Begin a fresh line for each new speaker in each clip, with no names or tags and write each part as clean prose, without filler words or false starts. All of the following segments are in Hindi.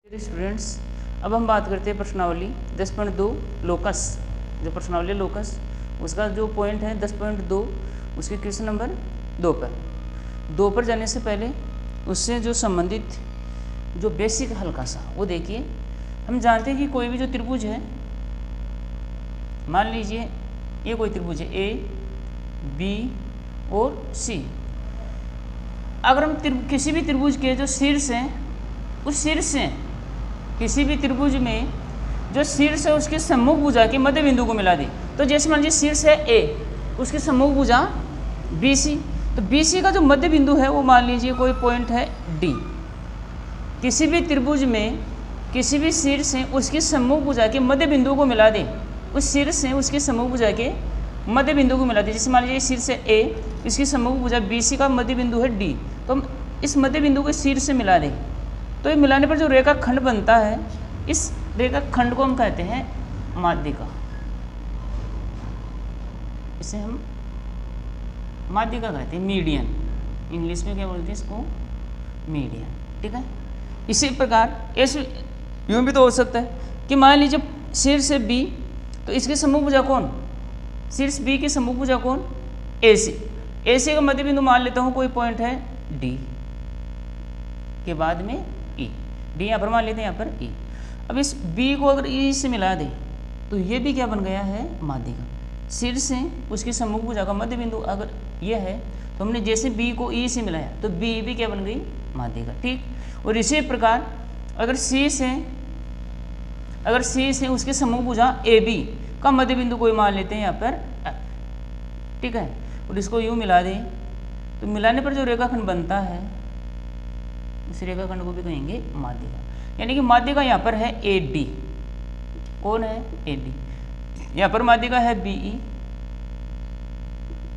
स्टूडेंट्स, अब हम बात करते हैं प्रश्नावली 10.2 लोकस। जो प्रश्नावली लोकस उसका जो पॉइंट है 10.2 उसके क्वेश्चन नंबर 2 पर जाने से पहले उससे जो संबंधित जो बेसिक हल्का सा वो देखिए। हम जानते हैं कि कोई भी जो त्रिभुज है, मान लीजिए ये कोई त्रिभुज है ए बी और सी। अगर हम किसी भी त्रिभुज के जो शीर्ष हैं उस शीर्ष से किसी भी त्रिभुज में जो शीर्ष है उसके सम्मुख भुजा के मध्य बिंदु को मिला दें, तो जैसे मान लीजिए शीर्ष है ए, उसके सम्मुख भुजा बी सी, तो बी सी का जो मध्य बिंदु है वो मान लीजिए कोई पॉइंट है डी। किसी भी त्रिभुज में किसी भी शीर्ष है उसके सम्मुख भुजा के मध्य बिंदु को मिला दें, उस शीर्ष है उसके सम्मुख भुजा के मध्य बिंदु को मिला दें। जैसे मान लीजिए शीर्ष है ए, इसकी सम्मुख भुजा बी सी का मध्य बिंदु है डी, तो हम इस मध्य बिंदु को शीर्ष से मिला दें, तो ये मिलाने पर जो रेखाखंड बनता है इस रेखाखंड को हम कहते हैं माध्यिका। इसे हम माध्यिका कहते हैं, मीडियन। इंग्लिश में क्या बोलते हैं इसको? मीडियन। ठीक है। इसी प्रकार ऐसे यूँ भी तो हो सकता है कि मान लीजिए शीर्ष है बी, तो इसके सम्मुख भुजा कौन? शीर्ष बी के सम्मुख भुजा कौन? ए सी। ए सी का मध्य बिंदु मान लेता हूँ कोई पॉइंट है डी के बाद में ई, डी यहाँ पर मान लेते हैं, यहाँ पर ई। अब इस बी को अगर ई से मिला दें तो ये भी क्या बन गया है? माध्यिका। शीर्ष से उसकी सम्मुख भुजा का मध्य बिंदु अगर ये है तो हमने जैसे बी को ई से मिलाया तो बी भी क्या बन गई? माध्यिका। ठीक। और इसी प्रकार अगर सी से उसके सम्मुख भुजा ए बी का मध्य बिंदु कोई मान लेते हैं यहाँ पर, ठीक है, और इसको यूँ मिला दें तो मिलाने पर जो रेखाखंड बनता है इस रेखाखंड को भी कहेंगे माध्यिका। यानी कि माध्यिका यहाँ पर है ए डी। कौन है? A D. यहाँ पर माध्यिका है बी ई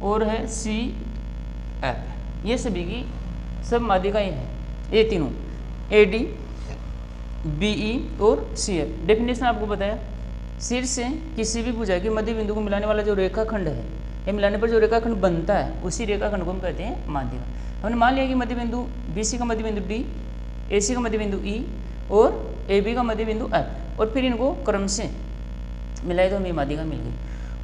और है सी एफ। ये सभी की सब माध्यिकाएं हैं, ये तीनों ए डी बी ई और सी एफ। डेफिनेशन आपको बताया, शीर्ष से किसी भी भुजा के मध्य बिंदु को मिलाने वाला जो रेखाखंड है, ये मिलाने पर जो रेखाखंड बनता है उसी रेखाखंड को हम कहते हैं माध्यिका। हमने मान लिया कि मध्य बिंदु बी सी का मध्य बिंदु डी, ए सी का मध्य बिंदु ई और ए बी का मध्य बिंदु एफ, और फिर इनको क्रम से मिलाए तो हमें माध्यिका मिल गई।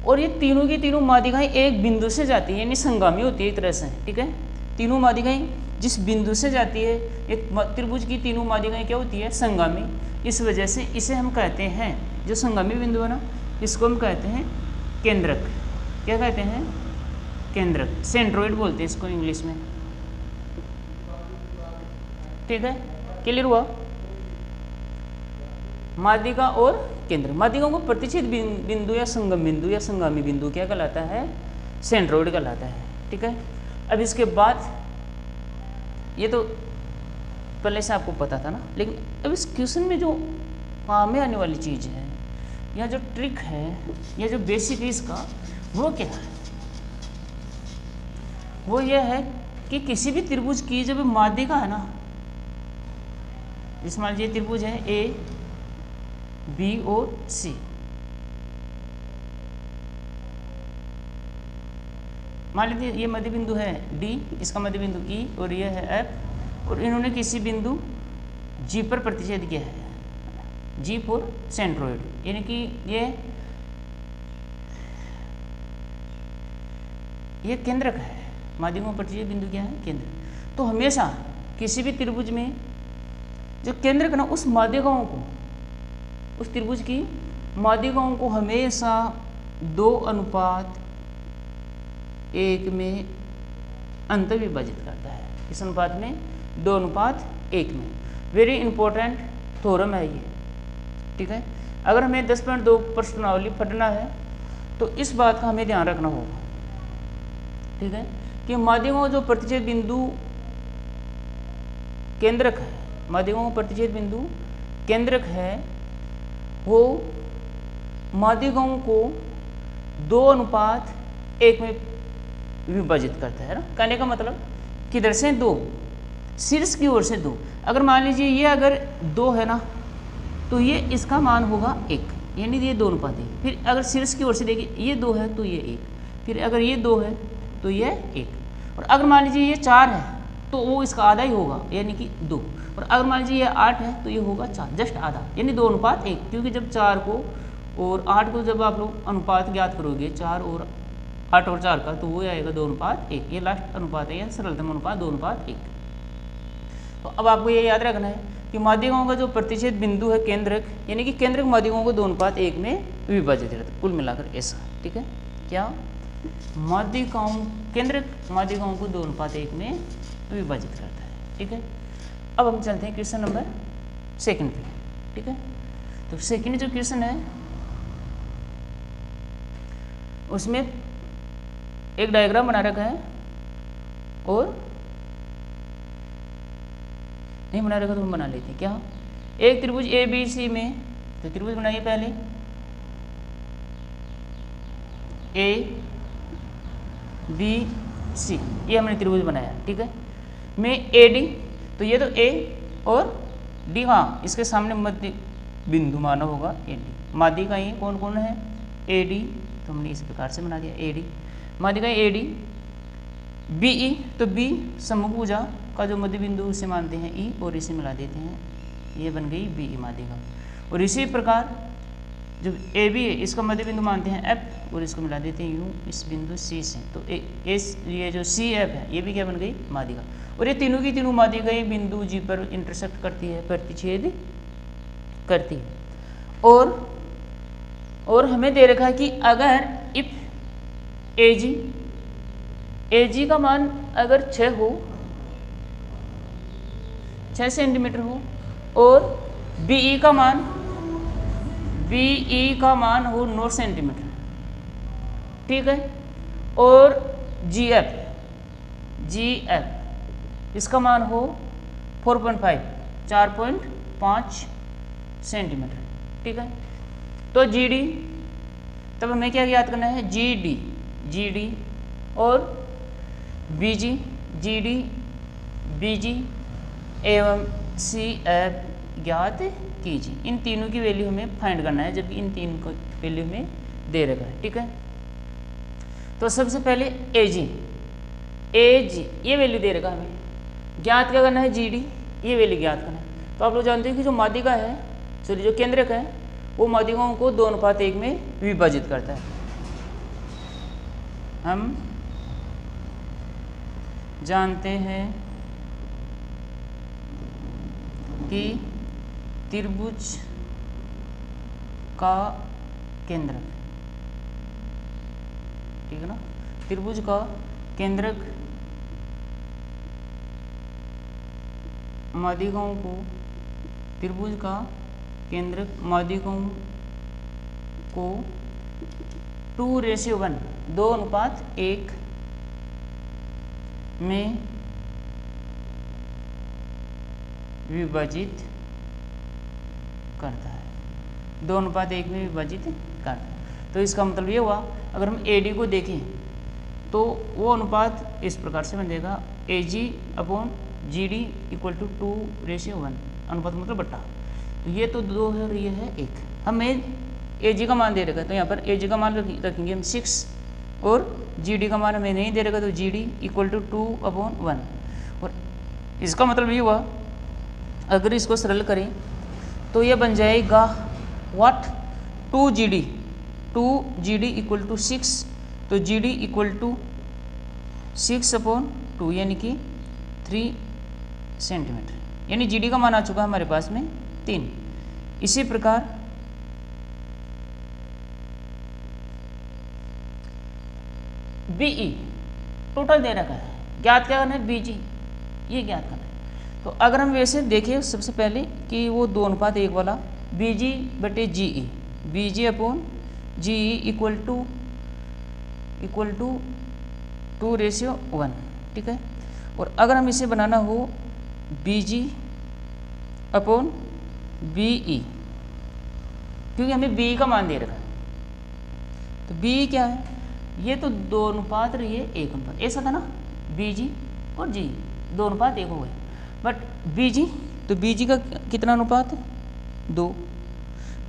और ये तीनों की तीनों माध्यिकाएं एक बिंदु से जाती है, यानी संगामी होती है एक तरह से। ठीक है। तीनों माध्यिकाएं जिस बिंदु से जाती है, एक त्रिभुज की तीनों माध्यिकाएं क्या होती है? संगामी। इस वजह से इसे हम कहते हैं, जो संगामी बिंदु है ना, इसको हम कहते हैं केंद्रक। क्या कहते हैं? केंद्रक। सेंट्रोइड बोलते हैं इसको इंग्लिश में। ठीक है, क्लियर हुआ? माध्यिका और केंद्र। माध्यिकाओं को प्रतिच्छेद बिंदु या संगम बिंदु या संगामी बिंदु क्या कहलाता है? सेंट्रोइड कहलाता है। ठीक है। अब इसके बाद ये तो पहले से आपको पता था ना, लेकिन अब इस क्वेश्चन में जो काम में आने वाली चीज़ है या जो ट्रिक है या जो बेसिक है इसका, वो क्या है? वो यह है कि किसी भी त्रिभुज की जब माध्यिका है ना, जिस मान लीजिए त्रिभुज है ए बी और सी, मान लीजिए ये मध्य बिंदु है डी, इसका मध्य बिंदु ई और ये है एफ, और इन्होंने किसी बिंदु जी पर प्रतिच्छेद किया है, जी फॉर सेंट्रोइड, यानी कि ये केंद्रक है। माध्यिकाओं पर प्रतिच्छेद बिंदु क्या है? केंद्र। तो हमेशा किसी भी त्रिभुज में जो केंद्रक है ना, उस माध्यिकाओं को, उस त्रिभुज की माध्यिकाओं को हमेशा 2:1 में अंतर्विभाजित करता है। इस अनुपात में 2:1 में। वेरी इंपॉर्टेंट थ्योरम है ये। ठीक है। अगर हमें 10.2 प्रश्नावली पढ़ना है तो इस बात का हमें ध्यान रखना होगा। ठीक है, कि माध्यिकाओं जो प्रतिच्छेद बिंदु केंद्रक है, माध्यिकाओं प्रतिच्छेद बिंदु केंद्रक है, वो माध्यिकाओं को 2:1 में विभाजित करता है ना। कहने का मतलब किधर से? 2, शीर्ष की ओर से 2। अगर मान लीजिए ये अगर 2 है ना, तो ये इसका मान होगा 1, यानी ये 2:1। फिर अगर शीर्ष की ओर से देखिए ये 2 है तो ये 1, फिर अगर ये 2 है तो ये 1, और अगर मान लीजिए ये 4 है तो वो इसका आधा ही होगा, यानी कि 2। और अगर मान लीजिए ये 8 है तो ये होगा 4, जस्ट आधा, यानी 2 अनुपात 1। क्योंकि जब 4 को और 8 को जब आप लोग अनुपात ज्ञात करोगे 4 और 8 और 4 का, तो वो आएगा 2 अनुपात 1। ये लास्ट अनुपात है या सरलतम अनुपात 2 अनुपात 1। तो अब आपको ये याद रखना है कि माध्यिकाओं का जो प्रतिच्छेद बिंदु है केंद्रक, यानी कि केंद्रक माध्यिकाओं को 2 अनुपात 1 में विभाजित रहता है, कुल मिलाकर ऐसा। ठीक है, क्या माध्यिकाओं केंद्रक माध्यिकाओं को 2 अनुपात 1 में विभाजित करता है। ठीक है, अब हम चलते हैं क्वेश्चन नंबर 2 पे। ठीक है, तो सेकंड जो क्वेश्चन है उसमें एक डायग्राम बना रखा है, और नहीं बना रखा तो हम बना लेते हैं। क्या, एक त्रिभुज ए बी सी में, तो त्रिभुज बनाइए पहले ए बी सी, ये हमने त्रिभुज बनाया। ठीक है, में ए डी, तो ये तो ए और डी, हाँ इसके सामने मध्य बिंदु माना होगा ए डी। माध्यिका ये कौन कौन है, ए डी, तो हमने इस प्रकार से बना दिया ए डी। माध्यिका ए डी, बी ई, तो बी समभुजा का जो मध्य बिंदु उसे मानते हैं ई, और इसे मिला देते हैं, ये बन गई बी ई माध्यिका। और इसी प्रकार जो ए बी है इसका मध्य बिंदु मानते हैं एफ, और इसको मिला देते हैं यू इस बिंदु सी से, तो ये जो सी एफ है ये भी क्या बन गई माध्यिका। और ये तीनों की तीनों माध्यिकाएं बिंदु जी पर इंटरसेक्ट करती है, प्रतिच्छेद करती है। और हमें दे रखा है कि अगर इफ ए जी का मान अगर 6 हो, 6 सेंटीमीटर हो, और बीई का मान हो 9 सेंटीमीटर। ठीक है, और जी एफ इसका मान हो 4.5 सेंटीमीटर। ठीक है, तो जी डी, तब हमें क्या ज्ञात करना है, जी डी और बी जी एवं सी एफ ज्ञात कीजिए। इन तीनों की वैल्यू हमें फाइंड करना है, जबकि इन तीनों को वैल्यू हमें दे रखा है। ठीक है, तो सबसे पहले ए जी ये वैल्यू दे रखा है, हमें ज्ञात क्या करना है, जी डी ये वैल्यू ज्ञात करना है। तो आप लोग जानते हैं कि जो माध्यिका है, सॉरी जो केंद्रक है, वो माध्यिकाओं को 2 अनुपात 1 में विभाजित करता है। हम जानते हैं कि त्रिभुज का केंद्रक, ठीक है ना, त्रिभुज का केंद्रक माध्यिकाओं को, त्रिभुज का केंद्रक माध्यिकाओं को 2:1 2 अनुपात 1 में विभाजित करता है, 2 अनुपात 1 में विभाजित करता है। तो इसका मतलब ये हुआ, अगर हम ए डी को देखें तो वो अनुपात इस प्रकार से बन जाएगा, A G upon G D equal to 2:1, अनुपात मतलब बट्टा। तो ये तो 2 है और ये है 1। हमें ए जी का मान दे रखा है, तो यहाँ पर ए जी का मान रखेंगे हम 6, और जी डी का मान हमें नहीं दे रखा, तो जी डी इक्वल टू 2/1। और इसका मतलब ये हुआ, अगर इसको सरल करें तो ये बन जाएगा what, 2 G D equal to 6, तो जी डी इक्वल टू 6/2 यानी कि 3 सेंटीमीटर, यानी जी डी का मान आ चुका है हमारे पास में 3। इसी प्रकार बीई टोटल दे रखा है, ज्ञात क्या करना है, बीजी ये ज्ञात करना है। तो अगर हम वैसे देखें सबसे पहले कि वो 2 अनुपात 1 वाला बीजी बटे GE, BG upon GE equal to 2:1। ठीक है, और अगर हम इसे बनाना हो बीजी अपॉन बीई, क्योंकि हमें बी का मान दे रखा है, तो बी क्या है, ये तो 2 अनुपात रही है 1 अनुपात, ऐसा था ना, बीजी और जी 2 अनुपात 1 हो गए। बट बीजी, तो बीजी का कितना अनुपात है, 2,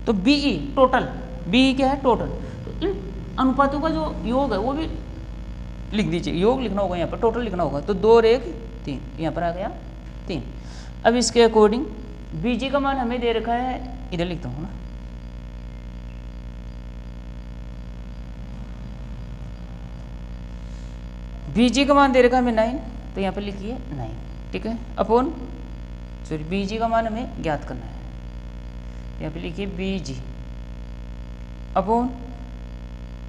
तो बीई टोटल, बीई क्या है टोटल, तो इन अनुपातों का जो योग है वो भी लिख दीजिए, योग लिखना होगा यहाँ पर, टोटल लिखना होगा, तो 2 और 1 3, यहाँ पर आ गया 3। अब इसके अकॉर्डिंग BG का मान हमें दे रखा है, इधर लिखता हूँ ना, BG का मान दे रखा है हमें 9, तो यहाँ पर लिखिए 9, ठीक है, अपॉन सॉरी BG का मान हमें ज्ञात करना है, यहाँ पे लिखिए BG अपॉन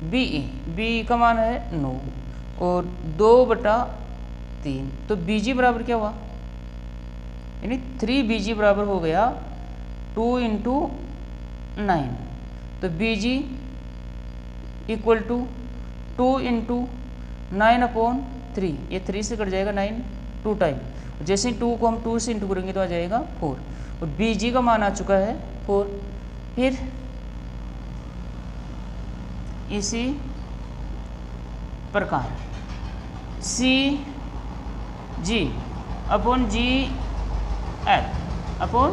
BE, BE का मान है 9 और 2/3, तो BG बराबर क्या हुआ, यानी 3BG बराबर हो गया 2 × 9, तो BG इक्वल टू 2 × 9/3, ये 3 से कट जाएगा 9 2 टाइम, जैसे ही 2 को हम 2 से इंटू करेंगे तो आ जाएगा 4, और BG का मान आ चुका है 4। फिर इसी प्रकार CG upon GF upon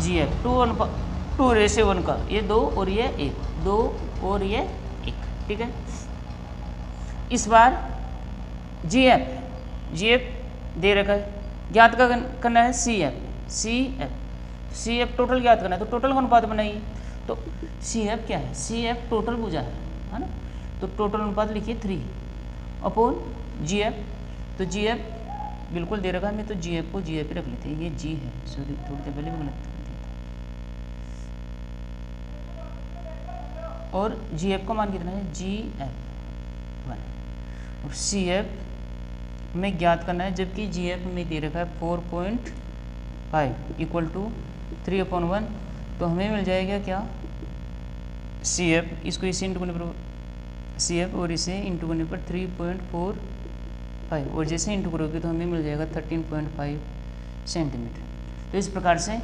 GF 2:1 का, ये 2 और ये 1, 2 और ये 1, ठीक है। इस बार GF दे रखा है, ज्ञात का करना है CF टोटल ज्ञात करना है, तो टोटल का अनुपात बनाइए, तो CF क्या है, CF टोटल भुजा है ना, तो टोटल अनुपात लिखिए 3 अपॉन GF, तो GF बिल्कुल दे रखा है, मैं तो GF को GF ही रख लेते हैं, ये G है, सॉरी थोड़ी देर पहले भी गलत कर दिया था, और GF का मान कितना है GF1, और CF में ज्ञात करना है, जबकि GF में दे रखा है 4.5 इक्वल टू 3/1, तो हमें मिल जाएगा क्या CF, इसको इसे इंटू करने पर CF और इसे इंटू करने पर 3.45, और जैसे इंटू करोगे तो हमें मिल जाएगा 13.5 सेंटीमीटर। तो इस प्रकार से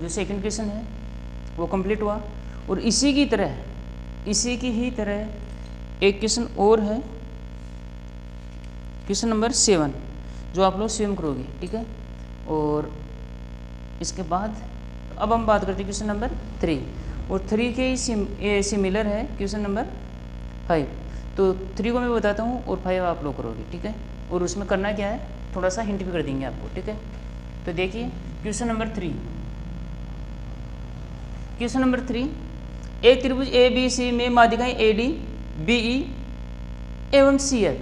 जो सेकंड क्वेश्चन है वो कंप्लीट हुआ, और इसी की ही तरह एक क्वेश्चन और है, क्वेश्चन नंबर 7, जो आप लोग स्वयं करोगे, ठीक है। और इसके बाद अब हम बात करते हैं क्वेश्चन नंबर 3, और 3 के ही सिमिलर है क्वेश्चन नंबर 5, तो 3 को मैं बताता हूँ और 5 आप लोग करोगे, ठीक है। और उसमें करना क्या है, थोड़ा सा हिंट भी कर देंगे आपको, ठीक है। तो देखिए क्वेश्चन नंबर 3, क्वेश्चन नंबर 3, एक त्रिभुज ABC में माध्यिकाएं AD, BE एवं CF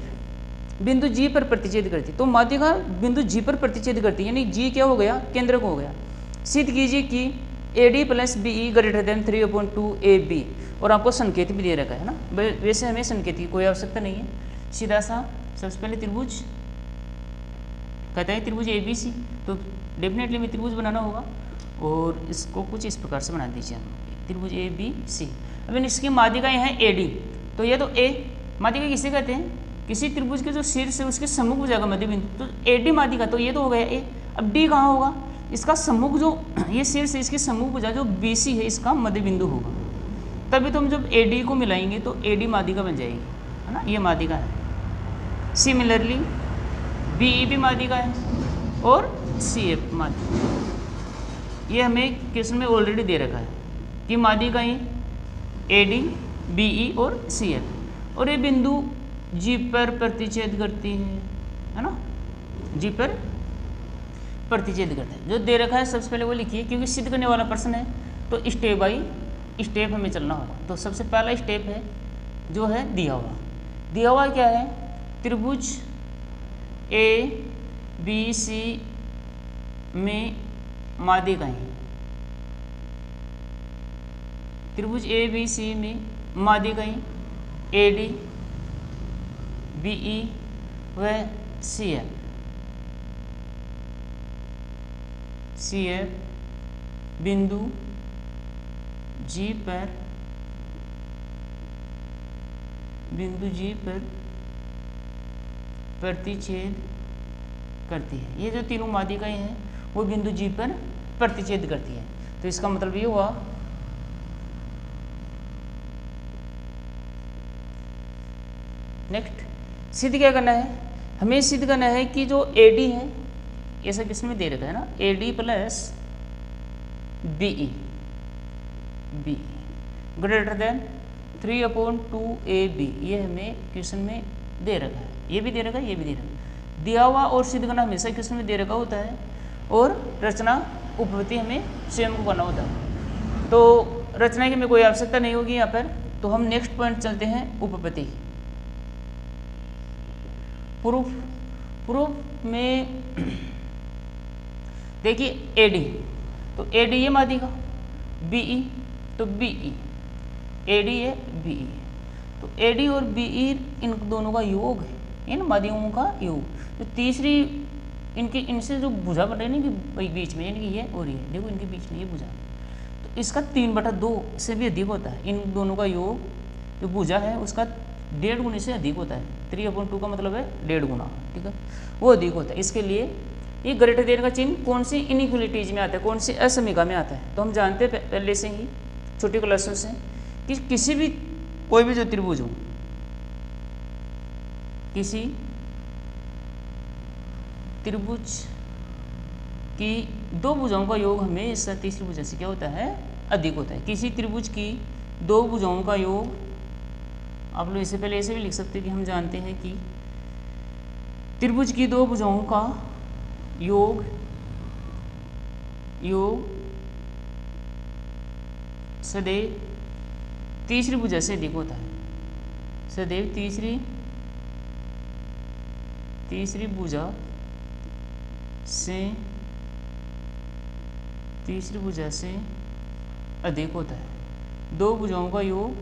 बिंदु G पर प्रतिच्छेद करती, तो माध्यिका बिंदु G पर प्रतिच्छेद करती है, यानी G क्या हो गया, केंद्रक हो गया। सिद्ध कीजिए कि AD + BE > 3/2 AB, और आपको संकेत भी दे रखा है ना, वैसे हमें संकेत की कोई आवश्यकता नहीं है, सीधा सा सबसे पहले त्रिभुज कहता है त्रिभुज ABC, तो डेफिनेटली में त्रिभुज बनाना होगा, और इसको कुछ इस प्रकार से बना दीजिए त्रिभुज ABC। अब इसकी माध्यिकाएं हैं AD, तो ये तो A माध्यिका किसे कहते हैं, किसी त्रिभुज के जो शीर्ष है उसके सम्मुख हो जाएगा मध्य बिंदु, तो AD माध्यिका, तो ये तो हो गया A। अब D कहाँ होगा, इसका सम्मुख जो ये शीर्ष है इसके सम्मुख भुजा जो BC है इसका मध्य बिंदु होगा, तभी तो हम जब AD को मिलाएंगे तो AD माध्यिका बन जाएगी, है ना, ये माध्यिका है। सिमिलरली BE भी माध्यिका है और CF माध्यिका, ये हमें क्वेश्चन में ऑलरेडी दे रखा है कि माध्यिकाएं AD, BE और CF, और ये बिंदु G पर प्रतिच्छेद करती है ना, G पर प्रतिच्छेद करते हैं, जो दे रखा है सबसे पहले वो लिखिए, क्योंकि सिद्ध करने वाला प्रश्न है तो स्टेप बाई स्टेप हमें चलना होगा। तो सबसे पहला स्टेप है जो है दिया हुआ क्या है, त्रिभुज ABC में माध्यिकाएं, त्रिभुज ABC में माध्यिकाएं AD, BE व CF बिंदु G पर प्रतिच्छेद करती है। ये जो तीनों माध्यिकाएं हैं वो बिंदु G पर प्रतिच्छेद करती है, तो इसका मतलब ये हुआ नेक्स्ट सिद्ध क्या करना है, हमें सिद्ध करना है कि जो AD है, ये सब इसमें दे रखा है ना, AD + BE > 3/2 AB, ये हमें क्वेश्चन में दे रखा है, ये भी दे रखा है, ये भी दे रखा है। दिया हुआ और सिद्ध करना हमेशा किस में दे रखा होता है, और रचना उपपत्ति हमें स्वयं को करना होता है। तो रचना की हमें कोई आवश्यकता नहीं होगी यहाँ पर। तो हम नेक्स्ट पॉइंट चलते हैं, उपपत्ति। प्रूफ में देखिए एडी, तो एडी ये माध्यिका, बीई तो बीई, एडी है बीई, तो एडी और बीई इन दोनों का योग है, इन माध्यमों का योग। तो तीसरी इनके इनसे जो भुजा बन रही है ना कि बीच में, यानी कि ये और ये, देखो इनके बीच में ये भुजा, तो इसका 3/2 से भी अधिक होता है। इन दोनों का योग जो भुजा है उसका 1.5 गुने से अधिक होता है। 3/2 का मतलब है 1.5 गुना, ठीक है, वो अधिक होता है। इसके लिए ये ग्रेटर देन का चिन्ह कौन सी इनइक्वलिटीज में आता है, कौन सी असमीका में आता है। तो हम जानते हैं पहले से ही छोटी क्लासों से कि किसी भी कोई भी जो त्रिभुज हो, किसी त्रिभुज की दो भुजाओं का योग हमेशा तीसरी भुजा से क्या होता है, अधिक होता है। किसी त्रिभुज की दो भुजाओं का योग, आप लोग इससे पहले ऐसे भी लिख सकते हैं कि हम जानते हैं कि त्रिभुज की दो भुजाओं का योग सदैव तीसरी भुजा से अधिक होता है। सदैव तीसरी भुजा से अधिक होता है। दो भुजाओं का योग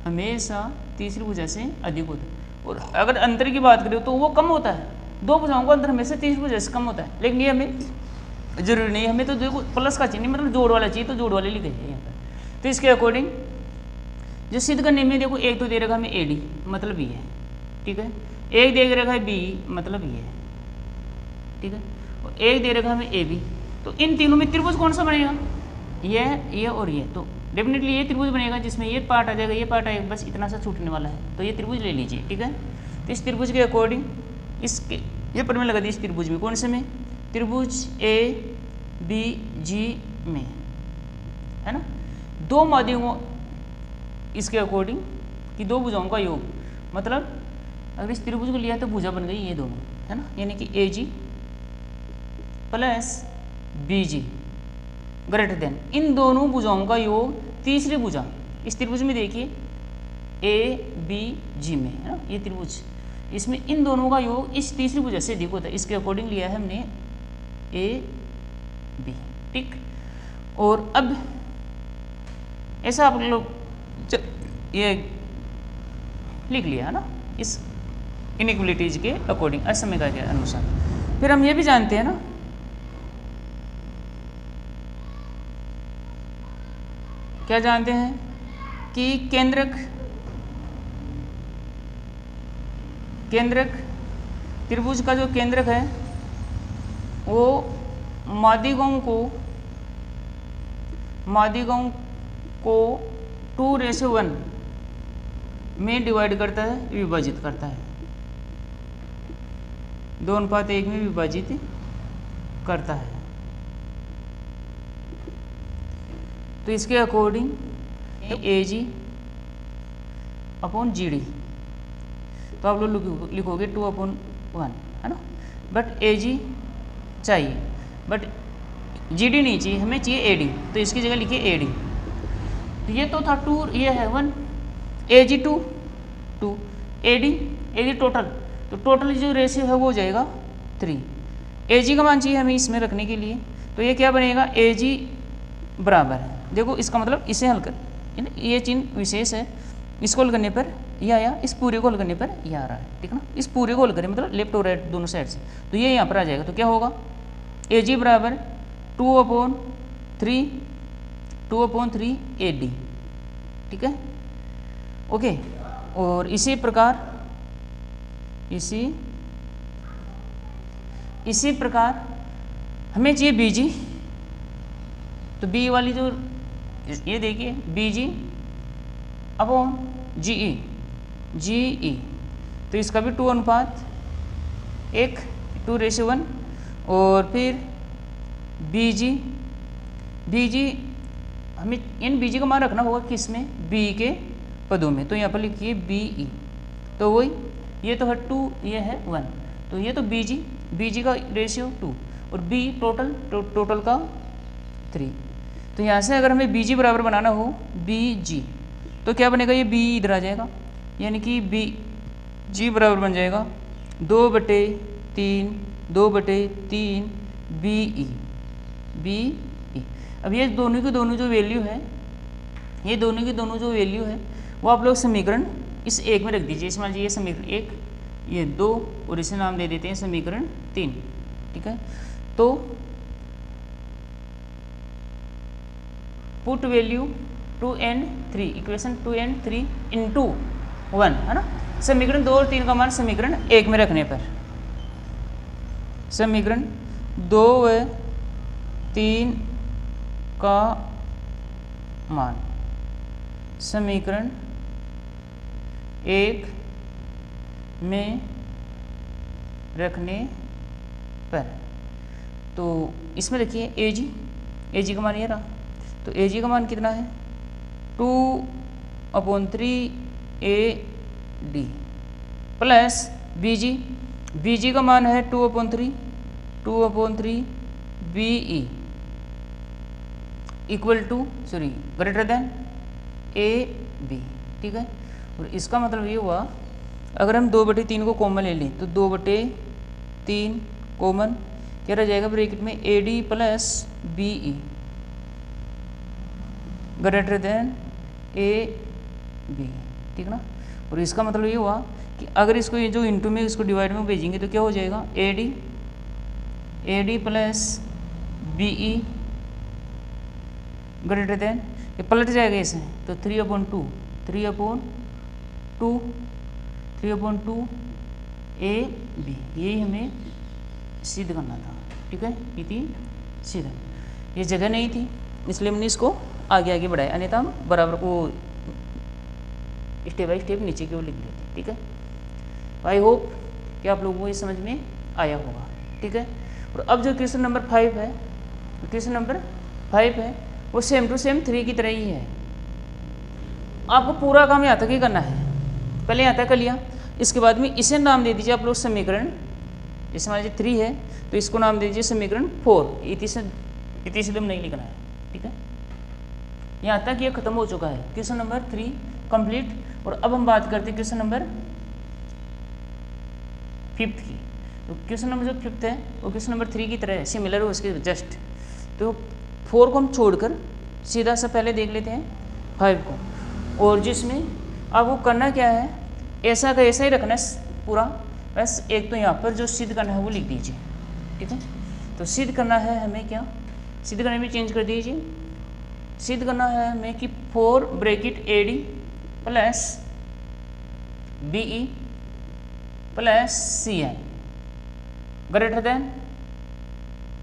हमेशा तीसरी भुजा से अधिक होता है। और अगर अंतर की बात करें तो वो कम होता है। दो भुजाओं का अंतर हमेशा तीसरी भुजा से कम होता है, लेकिन ये हमें जरूरी नहीं, हमें तो देखो प्लस का चिन्ह मतलब जोड़ वाला चाहिए, तो जोड़ वाले लिखे हैं यहाँ पर। तो इसके अकॉर्डिंग जो सिद्ध करने में देखो, एक तो दे रखा हमें एडी मतलब ये है, ठीक है, एक दे रखा है बी मतलब ये है, ठीक है, और एक दे रखा हमें ए बी। तो इन तीनों में त्रिभुज कौन सा बनेगा, ये और ये। तो डेफिनेटली ये त्रिभुज बनेगा जिसमें ये पार्ट आ जाएगा, ये पार्ट आएगा, बस इतना सा छूटने वाला है। तो ये त्रिभुज ले लीजिए, ठीक है। तो इस त्रिभुज के अकॉर्डिंग इसके ये पर में लगा दी, इस त्रिभुज में कौन से में, त्रिभुज ए बी जी में, है ना। दो माध्यमों इसके अकॉर्डिंग कि दो भुजाओं का योग, मतलब अगर इस त्रिभुज को लिया तो भुजा बन गई ये दोनों, है ना, यानी कि ए जी plus B ji greater then in दोनों भुजाओं का योग तीसरी भुजा इस त्रिभुज में देखिए ए बी जी में, है ना, ये त्रिभुज, इसमें इन दोनों का योग इस तीसरी भुजा से अधिक होता है। इसके अकॉर्डिंग लिया है हमने ए बी, ठीक। और अब ऐसा आप लोग ये लिख लिया है ना, इस इनइक्वलिटीज के अकॉर्डिंग, असमयता के अनुसार। फिर हम ये भी जानते हैं ना क्या जानते हैं कि केंद्रक त्रिभुज का जो केंद्रक है वो माध्यिकाओं को 2:1 में डिवाइड करता है, विभाजित करता है, 2:1 में विभाजित करता है। तो इसके अकॉर्डिंग ए जी अपॉन जी डी, तो आप लोग लिखोगे 2/1, है ना, बट ए जी चाहिए, बट जी डी नहीं चाहिए, हमें चाहिए ए डी, तो इसकी जगह लिखिए ए डी। तो ये तो था 2, ये है 1, ए जी 2 ए डी टोटल, तो टोटल जो रेशियो है वो हो जाएगा 3। ए जी का मान चाहिए हमें इसमें रखने के लिए, तो ये क्या बनेगा, ए जी बराबर है, देखो इसका मतलब इसे हल कर, ये चिन्ह विशेष है, इसको हल करने पर ये आया, इस पूरे को हल करने पर ये आ रहा है, ठीक ना। इस पूरे को हल करें मतलब लेफ्ट और राइट दोनों साइड से, तो ये यहाँ पर आ जाएगा। तो क्या होगा, ए जी बराबर 2/3 ए डी, ठीक है, ओके। और इसी प्रकार हमें चाहिए बी जी, तो बी वाली जो ये देखिए बी जी अपॉन जी ई, तो इसका भी 2:1 2:1, और फिर बी जी हमें इन बी जी का मान रखना होगा किस में, बी के पदों में, तो यहाँ पर लिखिए बी ई, तो वही ये तो है 2, ये है 1, तो ये तो बीजी का रेशियो 2 और बी टोटल का 3। तो यहाँ से अगर हमें बीजी बराबर बनाना हो बीजी, तो क्या बनेगा, ये बी इधर आ जाएगा, यानी कि बी जी बराबर बन जाएगा 2/3 बी ई। अब ये दोनों की दोनों जो वैल्यू है, ये दोनों की दोनों जो वैल्यू है वो आप लोग समीकरण इस एक में रख दीजिए। इस मान लीजिए ये समीकरण 1, ये 2 और इसे नाम दे देते हैं समीकरण 3। ठीक है, तो put value 2 and 3, equation 2 and 3 into 1 है ना। समीकरण 2 और 3 का मान समीकरण 1 में रखने पर समीकरण 2 व 3 का मान समीकरण 1 में रखने पर, तो इसमें देखिए ए जी का मान ये रहा, तो ए जी का मान कितना है 2/3 AD प्लस बी जी का मान है 2/3 BE equal to greater than AB। ठीक है, और इसका मतलब ये हुआ अगर हम 2/3 को कॉमन ले लें तो 2/3 कॉमन क्या रह जाएगा ब्रैकेट में AD plus BE greater than AB। ठीक ना, और इसका मतलब ये हुआ कि अगर इसको ये जो इंटू में इसको डिवाइड में भेजेंगे तो क्या हो जाएगा AD plus BE greater than, ये पलट जाएगा इसे तो 3/2 AB, यही हमें सिद्ध करना था। ठीक है, ये थी सिद्ध, ये जगह नहीं थी इसलिए हमने इसको आगे बढ़ाया, अन्यथा हम बराबर को स्टेप बाय स्टेप नीचे की ओर लिख लेते। ठीक है, आई होप कि आप लोगों को ये समझ में आया होगा। ठीक है, और अब जो क्वेश्चन नंबर 5 है, क्वेश्चन नंबर 5 है वो सेम टू सेम 3 की तरह ही है। आपको पूरा काम यहाँ तक ही करना है, पहले यहाँ तक कर लिया, इसके बाद में इसे नाम दे दीजिए आप लोग समीकरण, जैसे मान लीजिए 3 है तो इसको नाम दे दीजिए समीकरण 4, इति से नहीं लिखना है। ठीक है, यहाँ तक ये खत्म हो चुका है क्वेश्चन नंबर 3 कंप्लीट। और अब हम बात करते हैं क्वेश्चन नंबर 5 की। तो क्वेश्चन नंबर जो 5 है वो क्वेश्चन नंबर 3 की तरह है, सिमिलर हो उसके जस्ट। तो 4 को हम छोड़कर सीधा सा पहले देख लेते हैं 5 को, और जिसमें आपको करना क्या है, ऐसा का ऐसा ही रखना है पूरा, बस एक तो यहाँ पर जो सिद्ध करना है वो लिख दीजिए। ठीक है, तो सिद्ध करना है हमें, क्या सिद्ध करने में चेंज कर दीजिए, सिद्ध करना है हमें कि 4 bracket AD plus BE plus CN greater than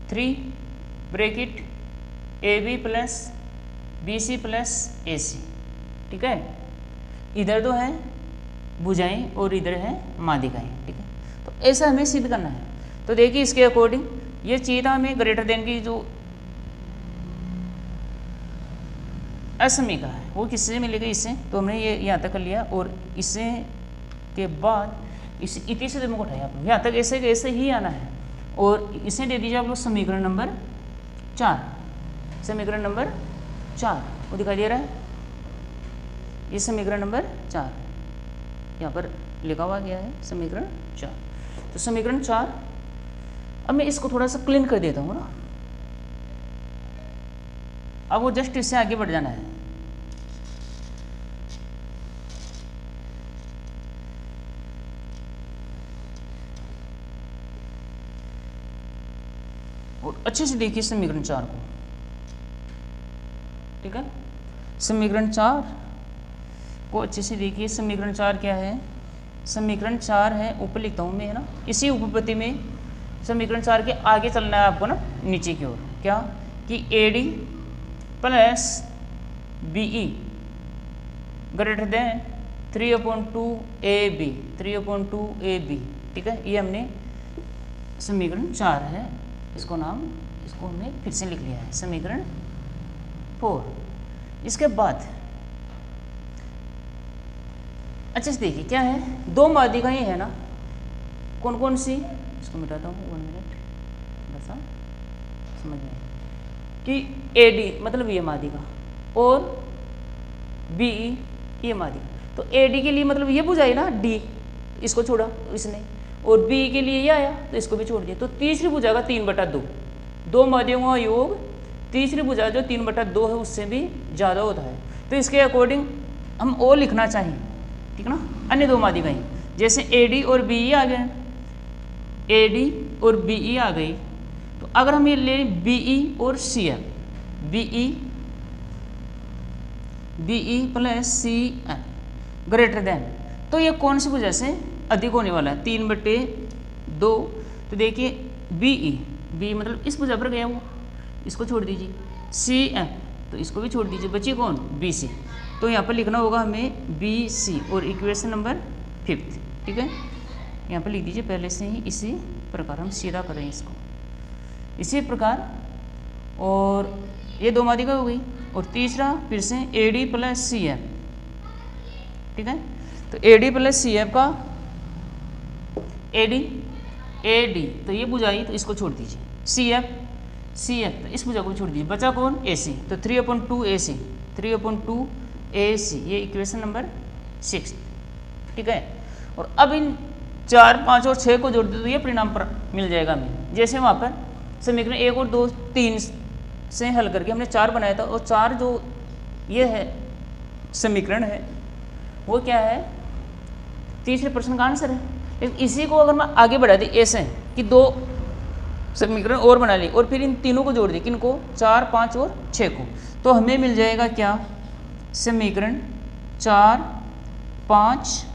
3 bracket AB plus BC plus AC। ठीक है, इधर तो है भुजाएं और इधर है माध्यिकाएं। ठीक है, तो ऐसा हमें सिद्ध करना है। तो देखिए इसके अकॉर्डिंग ये चाहिए था हमें ग्रेटर देन की जो असमीका है वो किससे मिलेगा, इससे, तो हमने ये यहाँ तक कर लिया, और इससे के बाद इस इति से जब उठाया आप लोग यहाँ तक ऐसे ही आना है, और इसे दे दीजिए आप लोग समीकरण नंबर 4, समीकरण नंबर 4 वो दिखाई दे रहा है, ये समीकरण नंबर 4 यहाँ पर लिखा हुआ गया है समीकरण 4। तो समीकरण 4, अब मैं इसको थोड़ा सा क्लीन कर देता हूँ ना, अब वो जस्ट इससे आगे बढ़ जाना है। और अच्छे से देखिए समीकरण 4 को। ठीक है, समीकरण 4 को अच्छे से देखिए। समीकरण 4 क्या है, समीकरण 4 है, ऊपर लिखता हूँ मैं, है ना, इसी उपपत्ति में समीकरण 4 के आगे चलना है आपको ना, नीचे की ओर, क्या कि AD plus BE greater than 3/2 AB। ठीक है, ये हमने समीकरण 4 है, इसको हमने फिर से लिख लिया है समीकरण 4। इसके बाद अच्छे से देखिए क्या है, 2 माध्यिकाएं है ना, कौन कौन सी, इसको मिटाता हूँ 1 मिनट, थोड़ा सा समझ में कि AD मतलब ये माध्यिका और BE ये माध्यिका। तो AD के लिए मतलब ये बुझाई ना D, इसको छोड़ा इसने, और BE के लिए ये आया तो इसको भी छोड़ दिया। तो तीसरी भुजा का 3/2, दो माध्यमों का योग तीसरी भुजा जो 3/2 है उससे भी ज़्यादा होता है। तो इसके अकॉर्डिंग हम O लिखना चाहिए, ठीक ना, अन्य दो माध्यिकाएं जैसे AD और BE आ गए, AD और BE आ गई। तो अगर हम ये ले BE और CF, BE plus CF greater than, तो ये कौन सी वजह से अधिक होने वाला है, 3/2। तो देखिए BE मतलब इस वजह पर गया वो, इसको छोड़ दीजिए, CF तो इसको भी छोड़ दीजिए, बची कौन, BC। तो यहाँ पर लिखना होगा हमें BC और इक्वेशन नंबर 5, ठीक है, यहाँ पर लिख दीजिए पहले से ही। इसी प्रकार हम सीधा करें इसको, इसी प्रकार, और ये दो माध्यिका हो गई। और तीसरा फिर से AD प्लस CF, ठीक है। तो AD प्लस CF का AD तो ये बुझाई तो इसको छोड़ दीजिए, CF तो इस भुजा को छोड़ दीजिए, बचा कौन, AC। तो 3/2 AC, ये इक्वेशन नंबर 6, ठीक है। और अब इन 4, 5 और 6 को जोड़ दे तो ये परिणाम पर मिल जाएगा हमें। जैसे वहाँ पर समीकरण 1 और 2, 3 से हल करके हमने 4 बनाया था, और 4 जो ये है समीकरण है वो क्या है, तीसरे प्रश्न का आंसर है। लेकिन इसी को अगर मैं आगे बढ़ा दी ऐसे कि 2 समीकरण और बना ली और फिर इन तीनों को जोड़ दी, किनको, 4, 5 और 6 को, तो हमें मिल जाएगा क्या, समीकरण 4, 5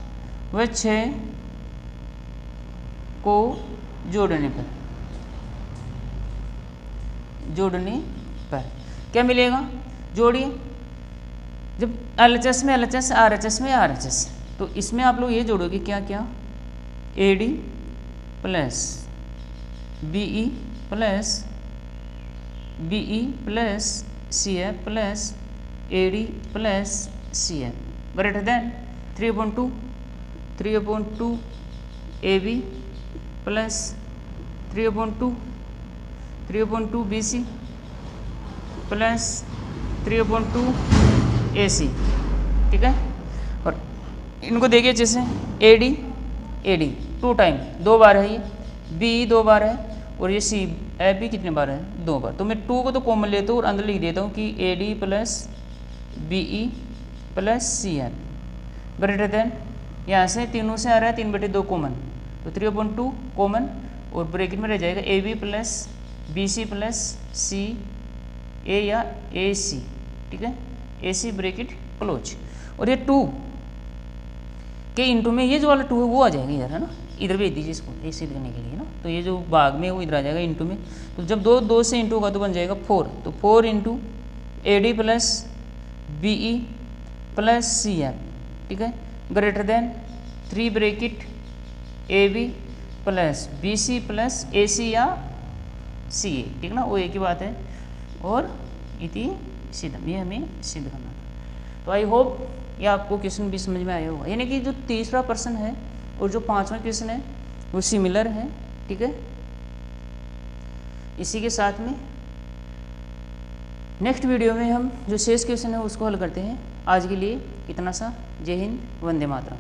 व 6 को जोड़ने पर क्या मिलेगा, जोड़िए। जब LHS में LHS, RHS में RHS, तो इसमें आप लोग ये जोड़ोगे क्या क्या, AD plus BE plus CF plus AD plus CF greater than 3/2 AB plus 3/2 BC plus 3/2 AC, ठीक है। और इनको देखिए जैसे AD 2 टाइम, 2 बार है, ये BE 2 बार है, और ये CF कितने बार है, 2 बार। तो मैं 2 को तो कॉमन लेता हूँ और अंदर लिख देता हूँ कि AD plus BE plus CF greater than, यहाँ से तीनों से आ रहा है 3/2 कॉमन, तो 3/2 कॉमन, और ब्रैकेट में रह जाएगा AB plus BC plus CA या AC, ठीक है, AC ब्रैकेट क्लोज। और ये 2 के इंटू में ये जो वाला 2 है वो आ जाएगा इधर, है ना, इधर भेज दीजिए इसको ये सिद्ध करने के लिए ना। तो ये जो भाग में वो इधर आ जाएगा इंटू में, तो जब 2 से इंटू होगा तो बन जाएगा 4, तो 4 into AD plus BE plus CF, ठीक है, greater than 3 bracket AB plus BC plus AC या CA, ठीक ना, वो एक ही बात है। और इति सिद्धम, ये हमें सिद्ध करना था। तो आई होप ये आपको क्वेश्चन भी समझ में आया होगा, यानी कि जो तीसरा प्रश्न है और जो 5वां क्वेश्चन है वो सिमिलर है, ठीक है। इसी के साथ में नेक्स्ट वीडियो में हम जो शेष क्वेश्चन है उसको हल करते हैं। आज के लिए इतना सा, जय हिंद, वंदे मातरम।